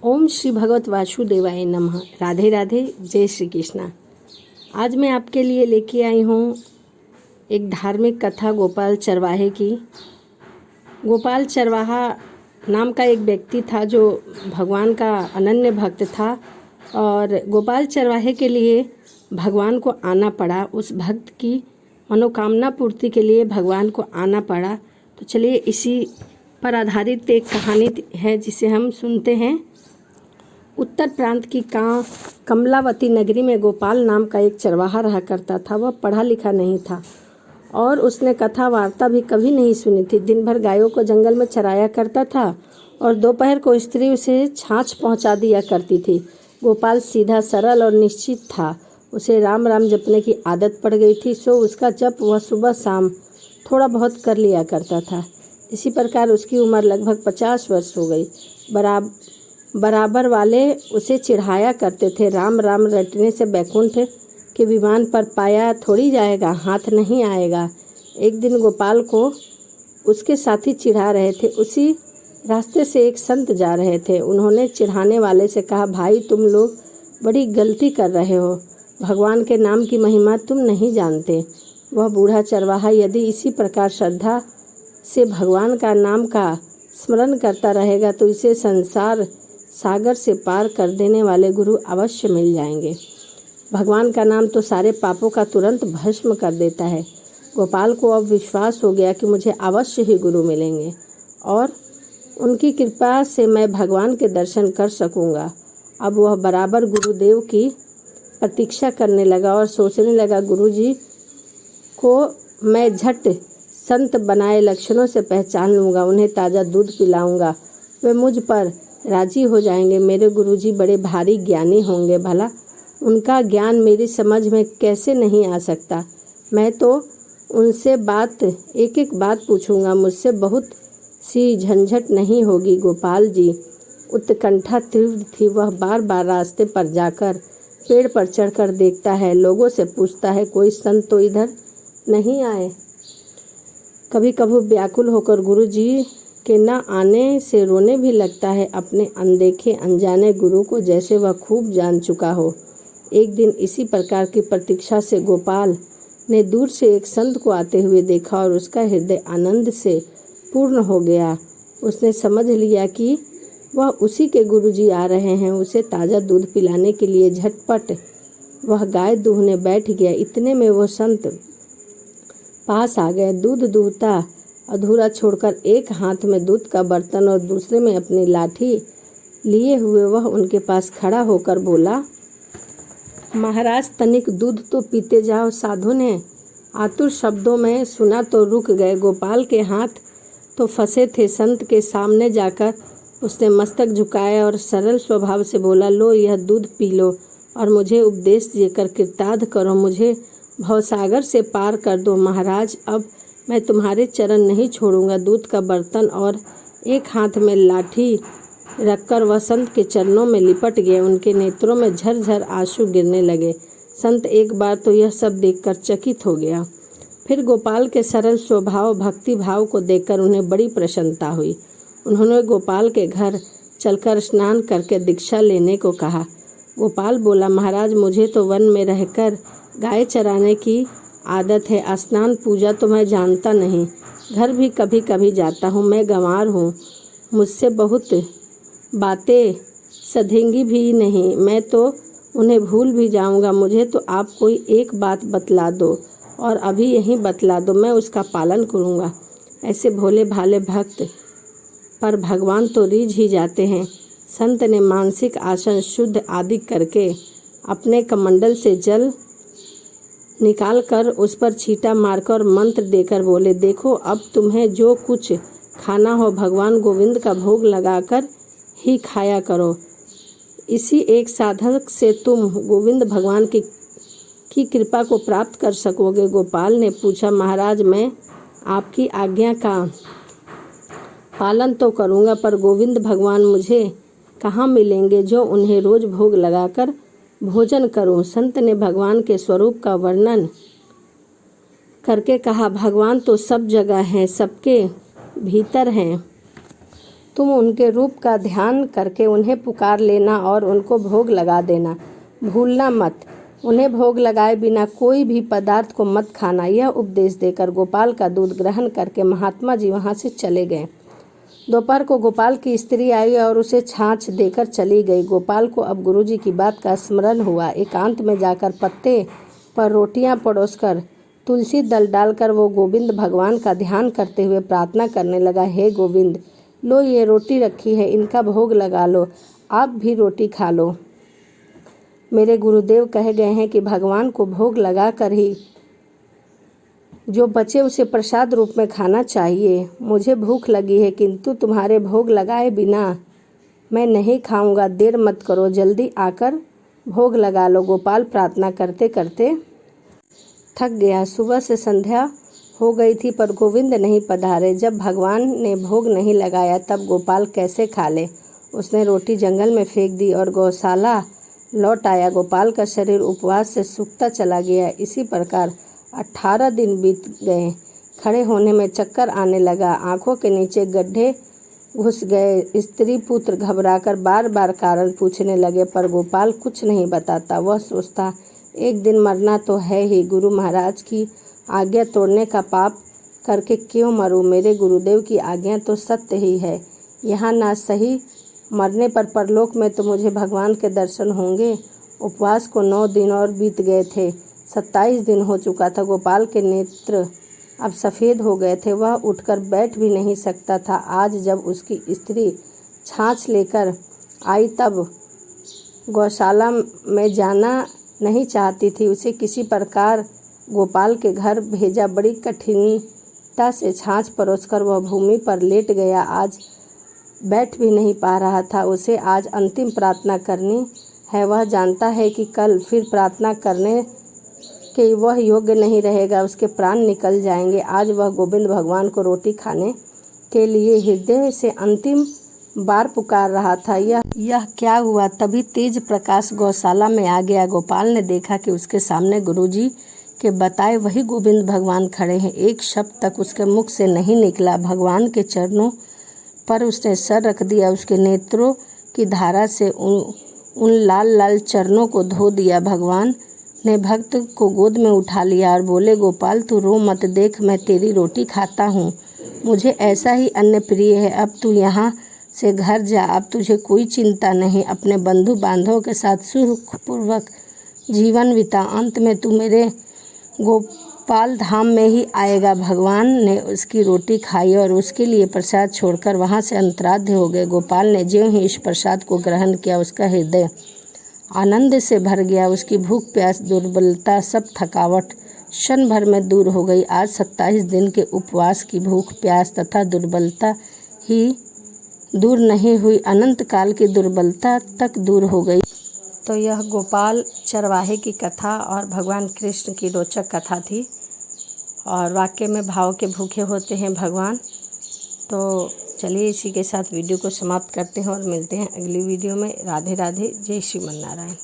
ओम श्री भगवत वासुदेवाय नमः। राधे राधे, जय श्री कृष्णा। आज मैं आपके लिए लेके आई हूँ एक धार्मिक कथा गोपाल चरवाहे की। गोपाल चरवाहा नाम का एक व्यक्ति था जो भगवान का अनन्य भक्त था और गोपाल चरवाहे के लिए भगवान को आना पड़ा। उस भक्त की मनोकामना पूर्ति के लिए भगवान को आना पड़ा। तो चलिए इसी पर आधारित एक कहानी है जिसे हम सुनते हैं। उत्तर प्रांत की कमलावती नगरी में गोपाल नाम का एक चरवाहा रहा करता था। वह पढ़ा लिखा नहीं था और उसने कथा वार्ता भी कभी नहीं सुनी थी। दिन भर गायों को जंगल में चराया करता था और दोपहर को स्त्री उसे छाछ पहुंचा दिया करती थी। गोपाल सीधा सरल और निश्चित था। उसे राम राम जपने की आदत पड़ गई थी, सो उसका जप वह सुबह शाम थोड़ा बहुत कर लिया करता था। इसी प्रकार उसकी उम्र लगभग 50 वर्ष हो गई। बराबर वाले उसे चिढ़ाया करते थे, राम राम रटने से बैकुंठ के विमान पर पाया थोड़ी जाएगा, हाथ नहीं आएगा। एक दिन गोपाल को उसके साथी चिढ़ा रहे थे। उसी रास्ते से एक संत जा रहे थे। उन्होंने चिढ़ाने वाले से कहा, भाई तुम लोग बड़ी गलती कर रहे हो, भगवान के नाम की महिमा तुम नहीं जानते। वह बूढ़ा चरवाहा यदि इसी प्रकार श्रद्धा से भगवान का नाम का स्मरण करता रहेगा तो इसे संसार सागर से पार कर देने वाले गुरु अवश्य मिल जाएंगे। भगवान का नाम तो सारे पापों का तुरंत भस्म कर देता है। गोपाल को अब विश्वास हो गया कि मुझे अवश्य ही गुरु मिलेंगे और उनकी कृपा से मैं भगवान के दर्शन कर सकूंगा। अब वह बराबर गुरुदेव की प्रतीक्षा करने लगा और सोचने लगा, गुरुजी को मैं झट संत बनाए लक्षणों से पहचान लूँगा, उन्हें ताज़ा दूध पिलाऊँगा, वे मुझ पर राजी हो जाएंगे। मेरे गुरुजी बड़े भारी ज्ञानी होंगे, भला उनका ज्ञान मेरी समझ में कैसे नहीं आ सकता। मैं तो उनसे एक एक बात पूछूंगा, मुझसे बहुत सी झंझट नहीं होगी। गोपाल जी उत्कंठा तीव्र थी। वह बार बार रास्ते पर जाकर पेड़ पर चढ़कर देखता है, लोगों से पूछता है कोई संत तो इधर नहीं आए। कभी कभी व्याकुल होकर गुरुजी के न आने से रोने भी लगता है, अपने अनदेखे अनजाने गुरु को जैसे वह खूब जान चुका हो। एक दिन इसी प्रकार की प्रतीक्षा से गोपाल ने दूर से एक संत को आते हुए देखा और उसका हृदय आनंद से पूर्ण हो गया। उसने समझ लिया कि वह उसी के गुरुजी आ रहे हैं। उसे ताज़ा दूध पिलाने के लिए झटपट वह गाय दूहने बैठ गया। इतने में वो संत पास आ गए। दूध दूहता अधूरा छोड़कर एक हाथ में दूध का बर्तन और दूसरे में अपनी लाठी लिए हुए वह उनके पास खड़ा होकर बोला, महाराज तनिक दूध तो पीते जाओ। साधु ने आतुर शब्दों में सुना तो रुक गए। गोपाल के हाथ तो फंसे थे। संत के सामने जाकर उसने मस्तक झुकाया और सरल स्वभाव से बोला, लो यह दूध पी लो और मुझे उपदेश देकर कृतार्थ करो, मुझे भवसागर से पार कर दो। महाराज अब मैं तुम्हारे चरण नहीं छोड़ूंगा। दूध का बर्तन और एक हाथ में लाठी रखकर वह संत के चरणों में लिपट गए। उनके नेत्रों में झरझर आंसू गिरने लगे। संत एक बार तो यह सब देखकर चकित हो गया। फिर गोपाल के सरल स्वभाव भक्ति भाव को देखकर उन्हें बड़ी प्रसन्नता हुई। उन्होंने गोपाल के घर चलकर स्नान करके दीक्षा लेने को कहा। गोपाल बोला, महाराज मुझे तो वन में रहकर गाय चराने की आदत है, स्नान पूजा तो मैं जानता नहीं। घर भी कभी कभी जाता हूँ, मैं गंवार हूँ, मुझसे बहुत बातें सधेंगी भी नहीं। मैं तो उन्हें भूल भी जाऊँगा। मुझे तो आप कोई एक बात बतला दो और अभी यहीं बतला दो, मैं उसका पालन करूँगा। ऐसे भोले भाले भक्त पर भगवान तो रीझ ही जाते हैं। संत ने मानसिक आसन शुद्ध आदि करके अपने कमंडल से जल निकाल कर उस पर छींटा मारकर और मंत्र देकर बोले, देखो अब तुम्हें जो कुछ खाना हो भगवान गोविंद का भोग लगाकर ही खाया करो। इसी एक साधक से तुम गोविंद भगवान की कृपा को प्राप्त कर सकोगे। गोपाल ने पूछा, महाराज मैं आपकी आज्ञा का पालन तो करूँगा, पर गोविंद भगवान मुझे कहाँ मिलेंगे जो उन्हें रोज भोग लगाकर भोजन करूं। संत ने भगवान के स्वरूप का वर्णन करके कहा, भगवान तो सब जगह हैं, सबके भीतर हैं। तुम उनके रूप का ध्यान करके उन्हें पुकार लेना और उनको भोग लगा देना। भूलना मत, उन्हें भोग लगाए बिना कोई भी पदार्थ को मत खाना। यह उपदेश देकर गोपाल का दूध ग्रहण करके महात्मा जी वहाँ से चले गए। दोपहर को गोपाल की स्त्री आई और उसे छाछ देकर चली गई। गोपाल को अब गुरुजी की बात का स्मरण हुआ। एकांत में जाकर पत्ते पर रोटियां परोसकर तुलसी दल डालकर वो गोविंद भगवान का ध्यान करते हुए प्रार्थना करने लगा। हे गोविंद, लो ये रोटी रखी है, इनका भोग लगा लो, आप भी रोटी खा लो। मेरे गुरुदेव कह गए हैं कि भगवान को भोग लगा कर ही जो बचे उसे प्रसाद रूप में खाना चाहिए। मुझे भूख लगी है, किंतु तुम्हारे भोग लगाए बिना मैं नहीं खाऊंगा। देर मत करो, जल्दी आकर भोग लगा लो। गोपाल प्रार्थना करते करते थक गया। सुबह से संध्या हो गई थी पर गोविंद नहीं पधारे। जब भगवान ने भोग नहीं लगाया तब गोपाल कैसे खा ले। उसने रोटी जंगल में फेंक दी और गौशाला लौट आया। गोपाल का शरीर उपवास से सूखता चला गया। इसी प्रकार 18 दिन बीत गए। खड़े होने में चक्कर आने लगा, आंखों के नीचे गड्ढे घुस गए। स्त्री पुत्र घबराकर बार बार कारण पूछने लगे पर गोपाल कुछ नहीं बताता। वह सोचता, एक दिन मरना तो है ही, गुरु महाराज की आज्ञा तोड़ने का पाप करके क्यों मरूं। मेरे गुरुदेव की आज्ञा तो सत्य ही है। यहाँ ना सही मरने पर परलोक में तो मुझे भगवान के दर्शन होंगे। उपवास को 9 दिन और बीत गए थे। 27 दिन हो चुका था। गोपाल के नेत्र अब सफ़ेद हो गए थे। वह उठकर बैठ भी नहीं सकता था। आज जब उसकी स्त्री छाछ लेकर आई तब गौशाला में जाना नहीं चाहती थी। उसे किसी प्रकार गोपाल के घर भेजा। बड़ी कठिनता से छाछ परोसकर वह भूमि पर लेट गया। आज बैठ भी नहीं पा रहा था। उसे आज अंतिम प्रार्थना करनी है। वह जानता है कि कल फिर प्रार्थना करने के वह योग्य नहीं रहेगा, उसके प्राण निकल जाएंगे। आज वह गोविंद भगवान को रोटी खाने के लिए हृदय से अंतिम बार पुकार रहा था। यह क्या हुआ? तभी तेज प्रकाश गौशाला में आ गया। गोपाल ने देखा कि उसके सामने गुरुजी के बताए वही गोविंद भगवान खड़े हैं। एक शब्द तक उसके मुख से नहीं निकला। भगवान के चरणों पर उसने सर रख दिया। उसके नेत्रों की धारा से उन लाल लाल चरणों को धो दिया। भगवान ने भक्त को गोद में उठा लिया और बोले, गोपाल तू रो मत, देख मैं तेरी रोटी खाता हूँ। मुझे ऐसा ही अन्न प्रिय है। अब तू यहाँ से घर जा, अब तुझे कोई चिंता नहीं। अपने बंधु बांधवों के साथ सुखपूर्वक जीवन बिता। अंत में तू मेरे गोपाल धाम में ही आएगा। भगवान ने उसकी रोटी खाई और उसके लिए प्रसाद छोड़कर वहाँ से अंतराध्य हो गए। गोपाल ने ज्यों ही इस प्रसाद को ग्रहण किया, उसका हृदय आनंद से भर गया। उसकी भूख प्यास दुर्बलता सब थकावट क्षण भर में दूर हो गई। आज 27 दिन के उपवास की भूख प्यास तथा दुर्बलता ही दूर नहीं हुई, अनंत काल की दुर्बलता तक दूर हो गई। तो यह गोपाल चरवाहे की कथा और भगवान कृष्ण की रोचक कथा थी। और वाकई में भाव के भूखे होते हैं भगवान। तो चलिए इसी के साथ वीडियो को समाप्त करते हैं और मिलते हैं अगली वीडियो में। राधे राधे, जय श्रीमन नारायण।